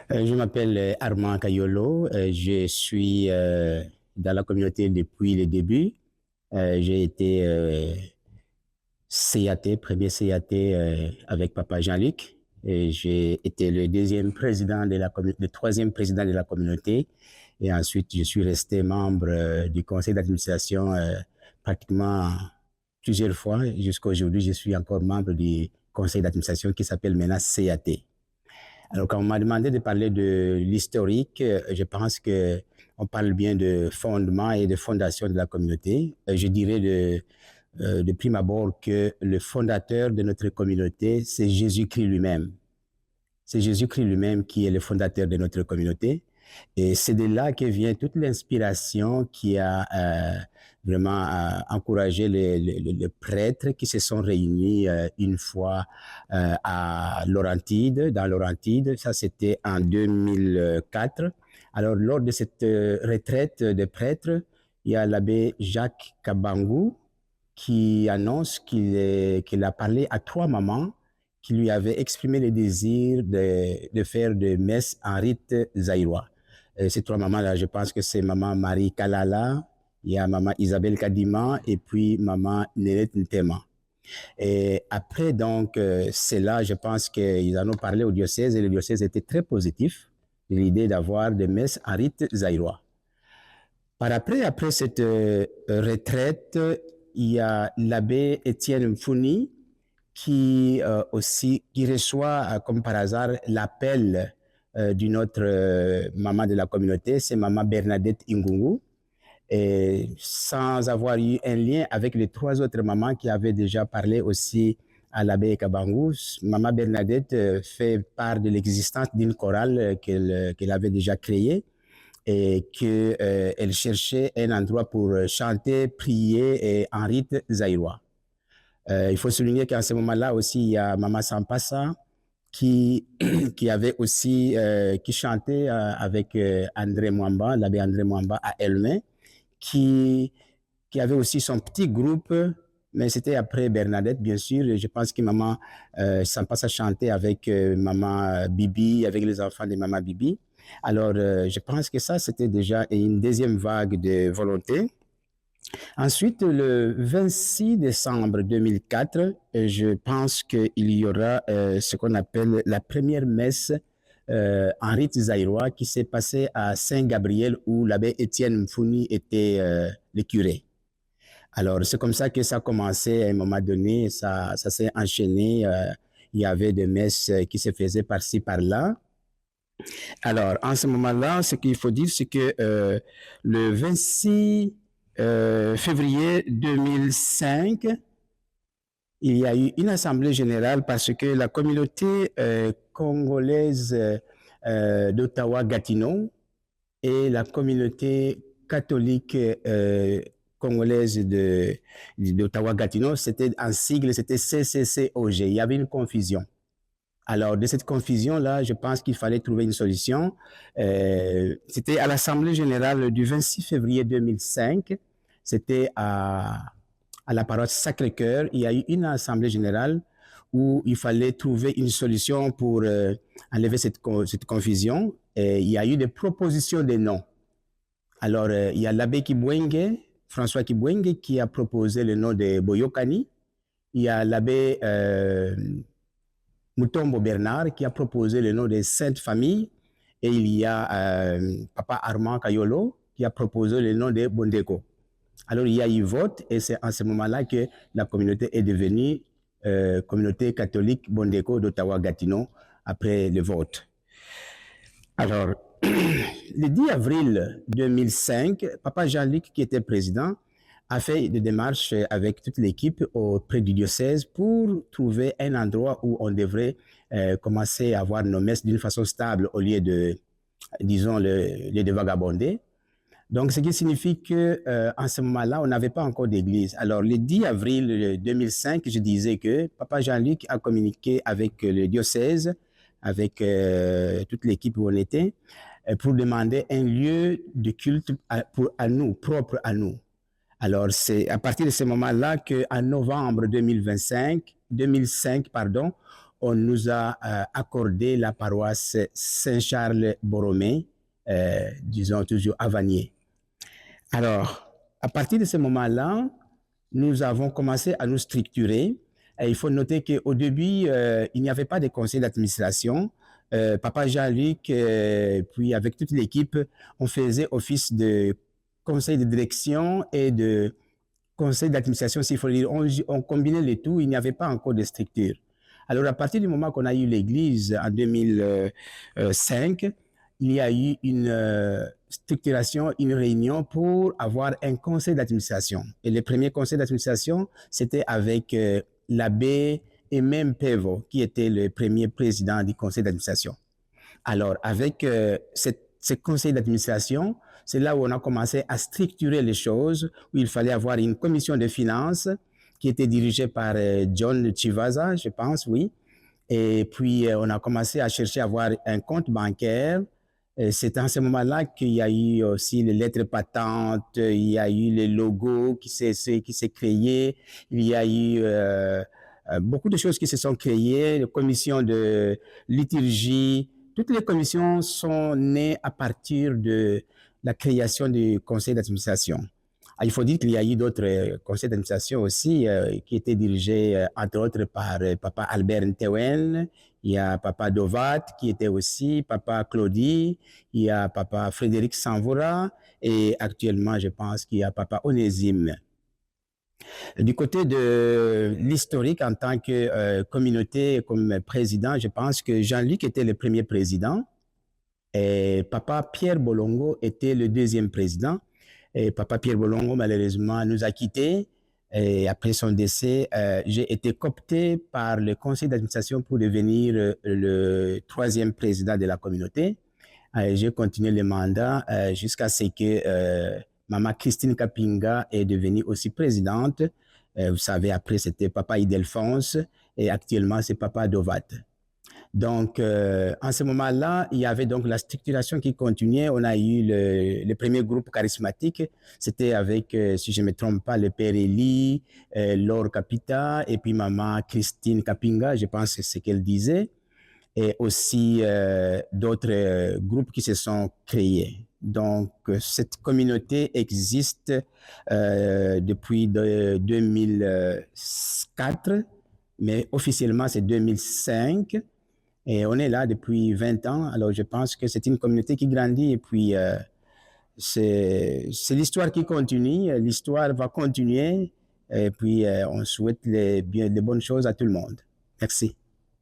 Je m'appelle Armand Kayolo. Je suis dans la communauté depuis le début. J'ai été CAT, premier CAT avec Papa Jean-Luc. Et j'ai été le deuxième président de la communauté, le troisième président de la communauté. Et ensuite, je suis resté membre du conseil d'administration pratiquement plusieurs fois. Jusqu'à aujourd'hui, je suis encore membre du conseil d'administration qui s'appelle maintenant CAT. Alors, quand on m'a demandé de parler de l'historique, je pense que on parle bien de fondement et de fondation de la communauté. Je dirais de prime abord que le fondateur de notre communauté, c'est Jésus-Christ lui-même. C'est Jésus-Christ lui-même qui est le fondateur de notre communauté. Et c'est de là que vient toute l'inspiration qui a vraiment encouragé les prêtres qui se sont réunis une fois à Laurentide, dans Laurentide. Ça, c'était en 2004. Alors, lors de cette retraite des prêtres, il y a l'abbé Jacques Kabangou qui annonce qu'il a parlé à 3 mamans qui lui avaient exprimé le désir de faire des messes en rite zaïrois. Ces 3 mamans-là, je pense que c'est maman Marie Kalala, il y a maman Isabelle Kadima et puis maman Nénette Ntema. Et après, donc, c'est là, je pense qu'ils en ont parlé au diocèse et le diocèse était très positif de l'idée d'avoir des messes en rite zaïrois. Après cette retraite, il y a l'abbé Étienne Mfouni qui reçoit comme par hasard l'appel d'une autre maman de la communauté, c'est maman Bernadette Ingungu, et sans avoir eu un lien avec les 3 autres mamans qui avaient déjà parlé aussi à l'abbé Kabangou. Maman Bernadette fait part de l'existence d'une chorale qu'elle avait déjà créée et qu'elle cherchait un endroit pour chanter, prier et en rite zaïrois. Il faut souligner qu'en ce moment-là aussi, il y a Mama Sampassa qui, qui avait aussi, qui chantait avec André Mwamba, l'abbé André Mwamba à Elmé, qui avait aussi son petit groupe, mais c'était après Bernadette, bien sûr. Je pense que Maman Sampassa chantait avec Maman Bibi, avec les enfants de Maman Bibi. Alors, je pense que ça, c'était déjà une deuxième vague de volonté. Ensuite, le 26 décembre 2004, je pense qu'il y aura ce qu'on appelle la première messe en rite zaïrois qui s'est passée à Saint-Gabriel où l'abbé Étienne Mfouni était le curé. Alors, c'est comme ça que ça a commencé à un moment donné, ça s'est enchaîné. Il y avait des messes qui se faisaient par-ci, par-là. Alors, en ce moment-là, ce qu'il faut dire, c'est que le 26 février 2005, il y a eu une assemblée générale parce que la communauté congolaise d'Ottawa-Gatineau et la communauté catholique congolaise d'Ottawa-Gatineau, c'était en sigle, c'était CCCOG. Il y avait une confusion. Alors, de cette confusion-là, je pense qu'il fallait trouver une solution. C'était à l'Assemblée générale du 26 février 2005. C'était à la paroisse Sacré-Cœur. Il y a eu une Assemblée générale où il fallait trouver une solution pour enlever cette confusion. Et il y a eu des propositions de noms. Alors, il y a l'abbé Kibwenge, François Kibwenge, qui a proposé le nom de Boyokani. Il y a l'abbé Mutombo Bernard qui a proposé le nom de Sainte Famille et il y a Papa Armand Kayolo qui a proposé le nom de Bondeko. Alors il y a eu vote et c'est en ce moment-là que la communauté est devenue communauté catholique Bondeko d'Ottawa-Gatineau après le vote. Alors, le 10 avril 2005, Papa Jean-Luc qui était président a fait des démarches avec toute l'équipe auprès du diocèse pour trouver un endroit où on devrait commencer à avoir nos messes d'une façon stable au lieu de, disons, de vagabonder. Donc, ce qui signifie qu'en ce moment-là, on n'avait pas encore d'église. Alors, le 10 avril 2005, je disais que Papa Jean-Luc a communiqué avec le diocèse, avec toute l'équipe où on était, pour demander un lieu de culte à nous, propre à nous. Alors, c'est à partir de ce moment-là qu'en novembre 2005, on nous a accordé la paroisse Saint-Charles-Borromée, disons toujours à Vanier. Alors, à partir de ce moment-là, nous avons commencé à nous structurer. Et il faut noter qu'au début, il n'y avait pas de conseil d'administration. Papa Jean-Luc, puis avec toute l'équipe, on faisait office de conseil de direction et de conseil d'administration, s'il faut dire. On combinait les tout, il n'y avait pas encore de structure. Alors, à partir du moment qu'on a eu l'Église en 2005, il y a eu une structuration, une réunion pour avoir un conseil d'administration. Et le premier conseil d'administration, c'était avec l'abbé Aimé Pévo, qui était le premier président du conseil d'administration. Alors, avec ce conseil d'administration, c'est là où on a commencé à structurer les choses, où il fallait avoir une commission de finances qui était dirigée par John Chivaza, je pense, oui. Et puis, on a commencé à chercher à avoir un compte bancaire. C'est à ce moment-là qu'il y a eu aussi les lettres patentes, il y a eu les logos qui s'est créé, il y a eu beaucoup de choses qui se sont créées, les commissions de liturgie. Toutes les commissions sont nées à partir de la création du conseil d'administration. Il faut dire qu'il y a eu d'autres conseils d'administration aussi qui étaient dirigés, entre autres, par Papa Albert Ntewen, il y a Papa Dovat qui était aussi, Papa Claudie, il y a Papa Frédéric Sanvoura et actuellement, je pense qu'il y a Papa Onésime. Du côté de l'historique en tant que communauté, comme président, je pense que Jean-Luc était le premier président et Papa Pierre Bolongo était le deuxième président. Et Papa Pierre Bolongo, malheureusement, nous a quittés. Et après son décès, j'ai été coopté par le conseil d'administration pour devenir le troisième président de la communauté. J'ai continué le mandat jusqu'à ce que Maman Christine Kapinga est devenue aussi présidente. Vous savez, après, c'était Papa Idelphonse et actuellement, c'est Papa Dovat. Donc, en ce moment-là, il y avait donc la structuration qui continuait. On a eu le premier groupe charismatique. C'était avec, si je ne me trompe pas, le père Eli, Laure Capita et puis maman Christine Kapinga, je pense que c'est ce qu'elle disait. Et aussi d'autres groupes qui se sont créés. Donc, cette communauté existe depuis 2004, mais officiellement, c'est 2005. Et on est là depuis 20 ans. Alors, je pense que c'est une communauté qui grandit. Et puis, c'est l'histoire qui continue. L'histoire va continuer. Et puis, on souhaite les bonnes choses à tout le monde. Merci.